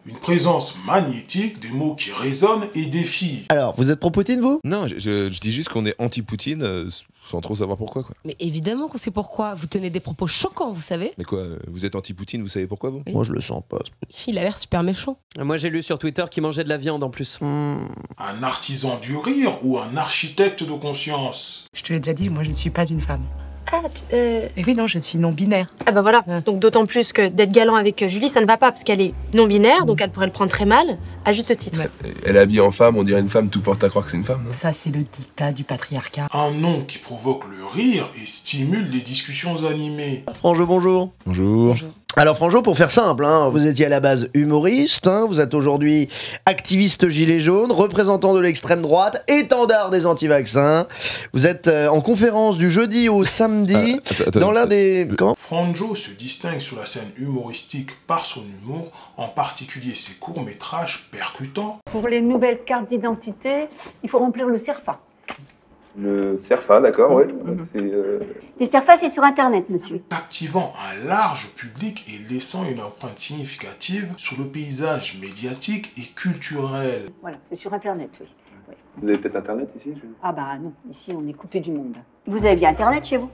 Une présence magnétique, des mots qui résonnent et défient. Alors, vous êtes pro Poutine, vous? Non, je dis juste qu'on est anti-Poutine sans trop savoir pourquoi, quoi. Mais évidemment qu'on sait pourquoi. Vous tenez des propos choquants, vous savez. Mais quoi, vous êtes anti-Poutine, vous savez pourquoi, vous? Oui. Moi, je le sens pas. Il a l'air super méchant. Moi j'ai lu sur Twitter qu'il mangeait de la viande en plus. Un artisan du rire ou un architecte de conscience. Je te l'ai déjà dit, moi je ne suis pas une femme. Ah, Et oui, non, je suis non-binaire. ah bah voilà. Donc d'autant plus que d'être galant avec Julie, ça ne va pas parce qu'elle est non-binaire, donc elle pourrait le prendre très mal, à juste titre. Ouais. Elle est habillée en femme, on dirait une femme, tout porte à croire que c'est une femme, non? Ça, c'est le dictat du patriarcat. Un nom qui provoque le rire et stimule les discussions animées. Franjo, bonjour. Bonjour. Alors Franjo, pour faire simple, hein, vous étiez à la base humoriste, hein, vous êtes aujourd'hui activiste gilet jaune, représentant de l'extrême droite, étendard des anti-vaccins. Vous êtes en conférence du jeudi au samedi dans l'un des... Comment? Franjo se distingue sur la scène humoristique par son humour, en particulier ses courts-métrages percutants. Pour les nouvelles cartes d'identité, il faut remplir le CERFA. Le CERFA, d'accord, ouais. C'est, Les CERFA, c'est sur Internet, monsieur. Captivant un large public et laissant une empreinte significative sur le paysage médiatique et culturel. Voilà, c'est sur Internet, oui. Vous avez peut-être Internet ici? Ah bah non, ici on est coupé du monde. Vous avez bien Internet chez vous?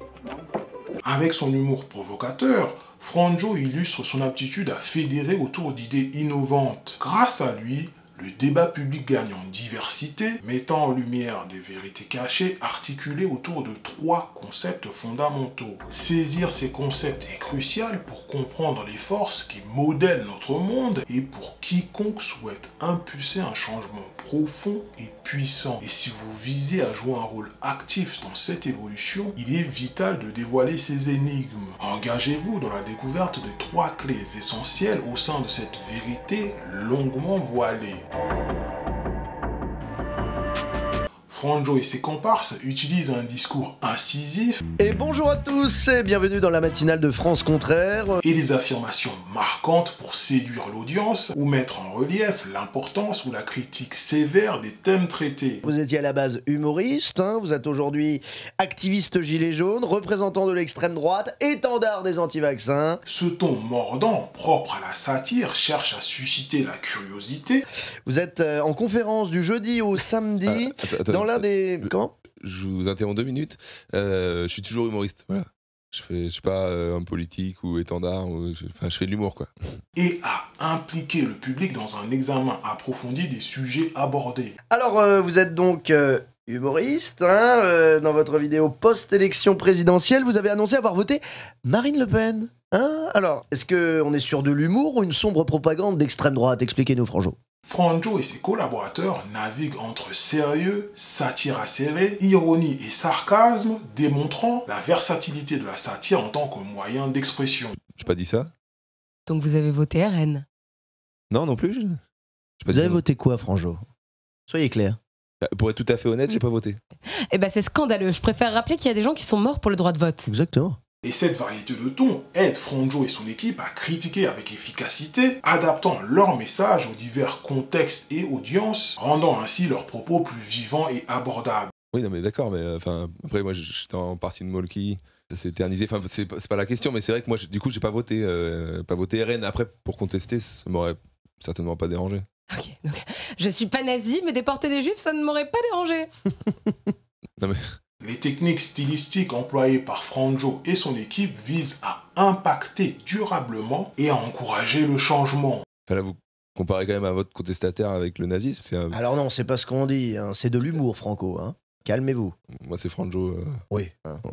Avec son humour provocateur, Franjo illustre son aptitude à fédérer autour d'idées innovantes. Grâce à lui, le débat public gagne en diversité, mettant en lumière des vérités cachées articulées autour de 3 concepts fondamentaux. Saisir ces concepts est crucial pour comprendre les forces qui modèlent notre monde et pour quiconque souhaite impulser un changement profond et puissant. Et si vous visez à jouer un rôle actif dans cette évolution, il est vital de dévoiler ces énigmes. Engagez-vous dans la découverte des 3 clés essentielles au sein de cette vérité longuement voilée. Franjo et ses comparses utilisent un discours incisif Et bonjour à tous et bienvenue dans la matinale de France Contraire. et des affirmations marquantes pour séduire l'audience ou mettre en relief l'importance ou la critique sévère des thèmes traités. Vous étiez à la base humoriste, hein, vous êtes aujourd'hui activiste gilet jaune, représentant de l'extrême droite, étendard des anti-vaccins. Ce ton mordant, propre à la satire, cherche à susciter la curiosité. Vous êtes en conférence du jeudi au samedi dans l'un des... Comment? Je vous interromps 2 minutes. Je suis toujours humoriste, voilà. Je suis pas un politique ou étendard, je fais de l'humour, quoi. Et à impliquer le public dans un examen approfondi des sujets abordés. Alors, vous êtes donc humoriste, hein, dans votre vidéo post-élection présidentielle, vous avez annoncé avoir voté Marine Le Pen. Hein? Alors, est-ce qu'on est sur de l'humour ou une sombre propagande d'extrême droite? Expliquez-nous, Franjo. Franjo et ses collaborateurs naviguent entre sérieux, satire acérée, ironie et sarcasme, démontrant la versatilité de la satire en tant que moyen d'expression. J'ai pas dit ça? Donc vous avez voté RN. Non, non plus. J'ai pas Vous dit avez non. voté quoi, Franjo? Soyez clair. Pour être tout à fait honnête, j'ai pas voté. Eh ben c'est scandaleux. Je préfère rappeler qu'il y a des gens qui sont morts pour le droit de vote. Exactement. Et cette variété de tons aide Franjo et son équipe à critiquer avec efficacité, adaptant leur message aux divers contextes et audiences, rendant ainsi leurs propos plus vivants et abordables. Oui, non, mais d'accord, mais après, moi, j'étais en partie de Molki, ça s'est éternisé. Enfin, c'est pas la question, mais c'est vrai que moi, du coup, j'ai pas voté RN. Après, pour contester, ça m'aurait certainement pas dérangé. Ok, donc je suis pas nazie, mais déporter des juifs, ça ne m'aurait pas dérangé. Non, mais. Les techniques stylistiques employées par Franjo et son équipe visent à impacter durablement et à encourager le changement. Enfin, là, vous comparez quand même à votre contestataire avec le nazisme. Alors non, c'est pas ce qu'on dit, hein. C'est de l'humour, Franco. Hein. Calmez-vous. Moi, c'est Franjo. Oui.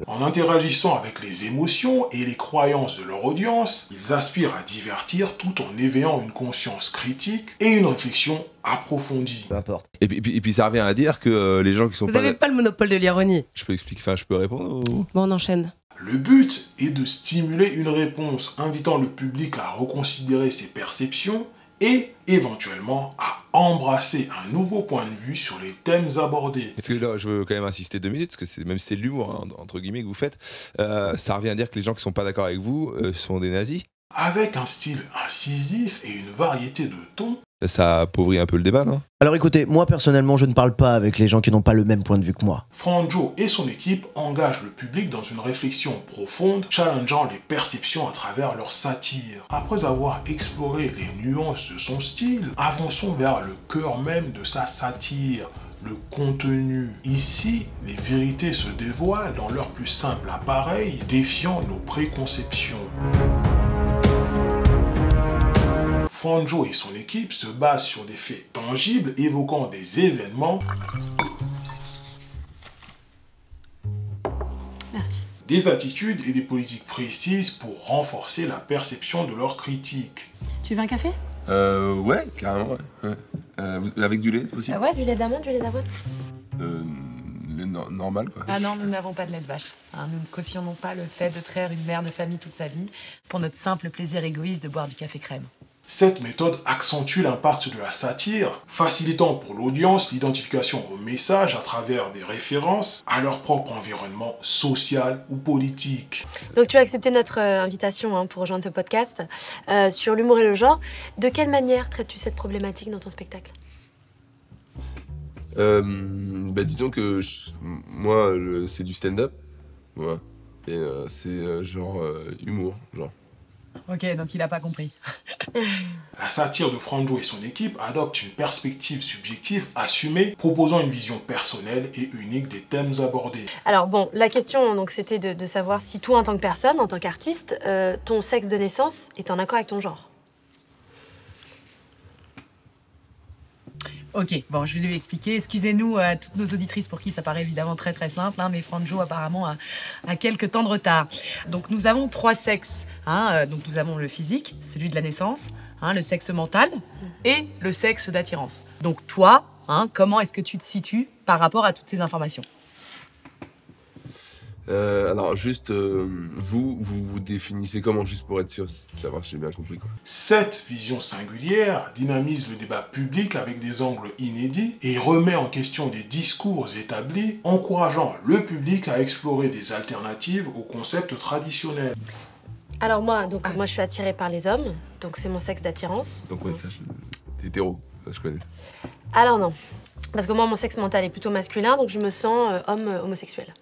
En interagissant avec les émotions et les croyances de leur audience, ils aspirent à divertir tout en éveillant une conscience critique et une réflexion approfondie. Peu importe. Et puis, ça revient à dire que les gens qui sont Vous pas. avez pas le monopole de l'ironie. Je peux expliquer, je peux répondre ou... Bon, on enchaîne. Le but est de stimuler une réponse, invitant le public à reconsidérer ses perceptions et éventuellement à embrasser un nouveau point de vue sur les thèmes abordés. Parce que là, je veux quand même insister 2 minutes, parce que même si c'est de l'humour, hein, entre guillemets, que vous faites, ça revient à dire que les gens qui sont pas d'accord avec vous sont des nazis. Avec un style incisif et une variété de tons, Ça appauvrit un peu le débat, non? Alors écoutez, moi personnellement, je ne parle pas avec les gens qui n'ont pas le même point de vue que moi. Franjo et son équipe engagent le public dans une réflexion profonde, challengeant les perceptions à travers leur satire. Après avoir exploré les nuances de son style, avançons vers le cœur même de sa satire, le contenu. Ici, les vérités se dévoilent dans leur plus simple appareil, défiant nos préconceptions. Franjo et son équipe se basent sur des faits tangibles évoquant des événements, Merci. des attitudes et des politiques précises pour renforcer la perception de leurs critiques. Tu veux un café? Ouais, carrément, ouais. Avec du lait, c'est possible? Ouais, du lait d'amande, du lait d'avoine. Normal, quoi. Ah non, nous n'avons pas de lait de vache. Nous ne cautionnons pas le fait de traire une mère de famille toute sa vie pour notre simple plaisir égoïste de boire du café crème. Cette méthode accentue l'impact de la satire, facilitant pour l'audience l'identification au message à travers des références à leur propre environnement social ou politique. Donc tu as accepté notre invitation pour rejoindre ce podcast sur l'humour et le genre. De quelle manière traites-tu cette problématique dans ton spectacle? Disons que moi, c'est du stand-up. Ouais. Et c'est genre humour, genre. Ok, donc il a pas compris. La satire de Franjo et son équipe adopte une perspective subjective assumée, proposant une vision personnelle et unique des thèmes abordés. Alors bon, la question donc c'était de savoir si toi en tant que personne, en tant qu'artiste, ton sexe de naissance est en accord avec ton genre. Ok, bon, je vais lui expliquer. Excusez-nous à toutes nos auditrices pour qui ça paraît évidemment très très simple, mais Franjo apparemment a quelques temps de retard. Donc nous avons 3 sexes. Donc nous avons le physique, celui de la naissance, le sexe mental et le sexe d'attirance. Donc toi, comment est-ce que tu te situes par rapport à toutes ces informations? Alors juste, vous définissez comment, juste pour être sûr, savoir si j'ai bien compris, quoi. Cette vision singulière dynamise le débat public avec des angles inédits et remet en question des discours établis, encourageant le public à explorer des alternatives aux concepts traditionnels. Alors moi je suis attirée par les hommes, donc c'est mon sexe d'attirance. Donc ouais, ça, c'est hétéro, ça je connais. Alors non, parce que moi mon sexe mental est plutôt masculin, donc je me sens homme homosexuel.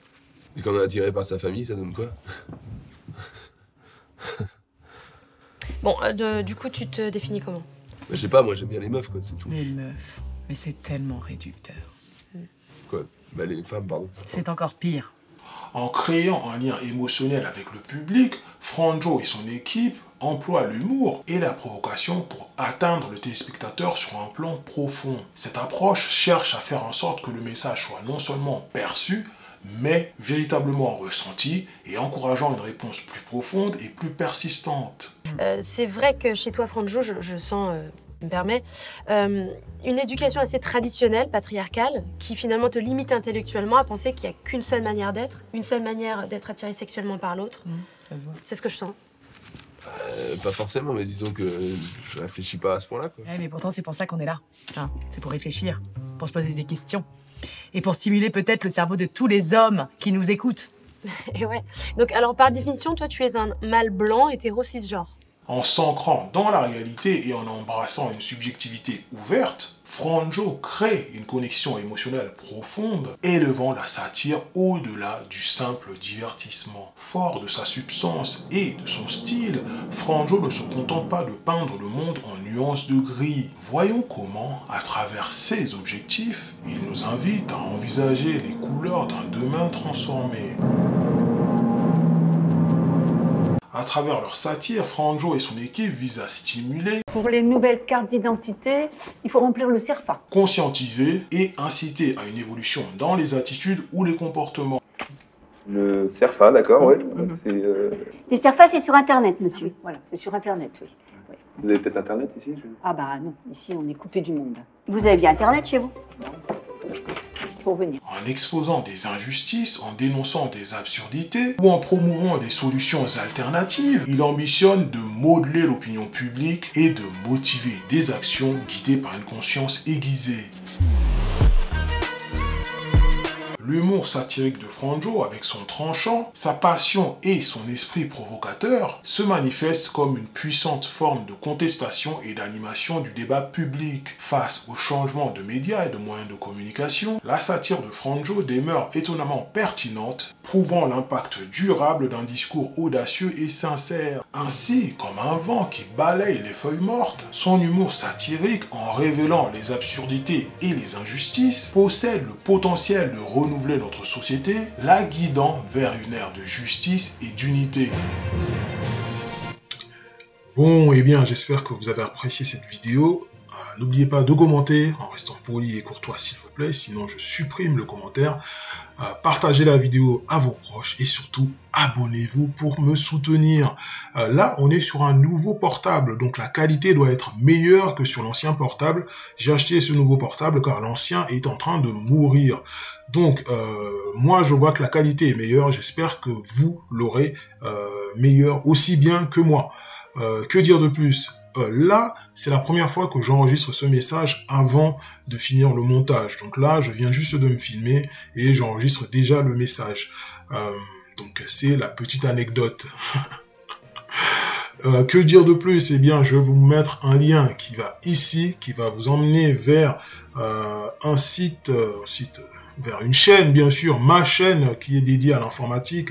Et quand on est attiré par sa famille, ça donne quoi? Bon, du coup tu te définis comment? Je sais pas, moi j'aime bien les meufs, quoi, c'est tout. Les meufs, mais c'est tellement réducteur. Quoi? Les femmes, pardon. C'est encore pire. En créant un lien émotionnel avec le public, Franjo et son équipe emploient l'humour et la provocation pour atteindre le téléspectateur sur un plan profond. Cette approche cherche à faire en sorte que le message soit non seulement perçu, mais véritablement ressenti et encourageant une réponse plus profonde et plus persistante. C'est vrai que chez toi, Franjo, je sens, je me permets, une éducation assez traditionnelle, patriarcale, qui finalement te limite intellectuellement à penser qu'il n'y a qu'une seule manière d'être, une seule manière d'être attiré sexuellement par l'autre. C'est ce que je sens. Pas forcément, mais disons que je réfléchis pas à ce point-là, quoi. Ouais, mais pourtant, c'est pour ça qu'on est là. C'est pour réfléchir, pour se poser des questions. Et pour stimuler peut-être le cerveau de tous les hommes qui nous écoutent. Et ouais. Donc, alors, par définition, toi, tu es un mâle blanc hétéro cisgenre. En s'ancrant dans la réalité et en embrassant une subjectivité ouverte, Franjo crée une connexion émotionnelle profonde, élevant la satire au-delà du simple divertissement. Fort de sa substance et de son style, Franjo ne se contente pas de peindre le monde en nuances de gris. Voyons comment, à travers ses objectifs, il nous invite à envisager les couleurs d'un demain transformé. À travers leur satire, Franjo et son équipe visent à stimuler, Pour les nouvelles cartes d'identité, il faut remplir le CERFA. conscientiser et inciter à une évolution dans les attitudes ou les comportements. Le CERFA, d'accord, ouais. C'est, Les CERFA, c'est sur Internet, monsieur. Voilà, c'est sur Internet, oui. Vous avez peut-être Internet ici? Ah bah non, ici, on est coupé du monde. Vous avez bien Internet chez vous? Pour venir. En exposant des injustices, en dénonçant des absurdités ou en promouvant des solutions alternatives, il ambitionne de modeler l'opinion publique et de motiver des actions guidées par une conscience aiguisée. L'humour satirique de Franjo, avec son tranchant, sa passion et son esprit provocateur, se manifeste comme une puissante forme de contestation et d'animation du débat public. Face au changement de médias et de moyens de communication, la satire de Franjo demeure étonnamment pertinente, prouvant l'impact durable d'un discours audacieux et sincère. Ainsi, comme un vent qui balaye les feuilles mortes, son humour satirique, en révélant les absurdités et les injustices, possède le potentiel de renouveler notre société, la guidant vers une ère de justice et d'unité. Bon, eh bien, j'espère que vous avez apprécié cette vidéo. N'oubliez pas de commenter en restant poli et courtois s'il vous plaît, sinon je supprime le commentaire. Partagez la vidéo à vos proches et surtout abonnez-vous pour me soutenir. Là, on est sur un nouveau portable, donc la qualité doit être meilleure que sur l'ancien portable. J'ai acheté ce nouveau portable car l'ancien est en train de mourir. Donc, moi, je vois que la qualité est meilleure. J'espère que vous l'aurez meilleure aussi bien que moi. Que dire de plus ? Là, c'est la première fois que j'enregistre ce message avant de finir le montage. Donc là, je viens juste de me filmer et j'enregistre déjà le message. Donc c'est la petite anecdote. Que dire de plus? Eh bien, je vais vous mettre un lien qui va ici, qui va vous emmener vers un site vers une chaîne, bien sûr, ma chaîne qui est dédiée à l'informatique,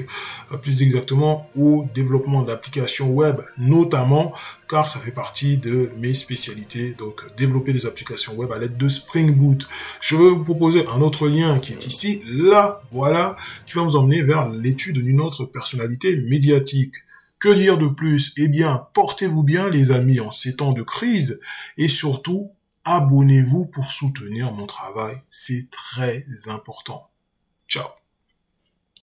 plus exactement au développement d'applications web, notamment, car ça fait partie de mes spécialités, donc développer des applications web à l'aide de Spring Boot. Je vais vous proposer un autre lien qui est ici, là, voilà, qui va vous emmener vers l'étude d'une autre personnalité médiatique. Que dire de plus? Eh bien, portez-vous bien, les amis, en ces temps de crise, et surtout, abonnez-vous pour soutenir mon travail, c'est très important. Ciao.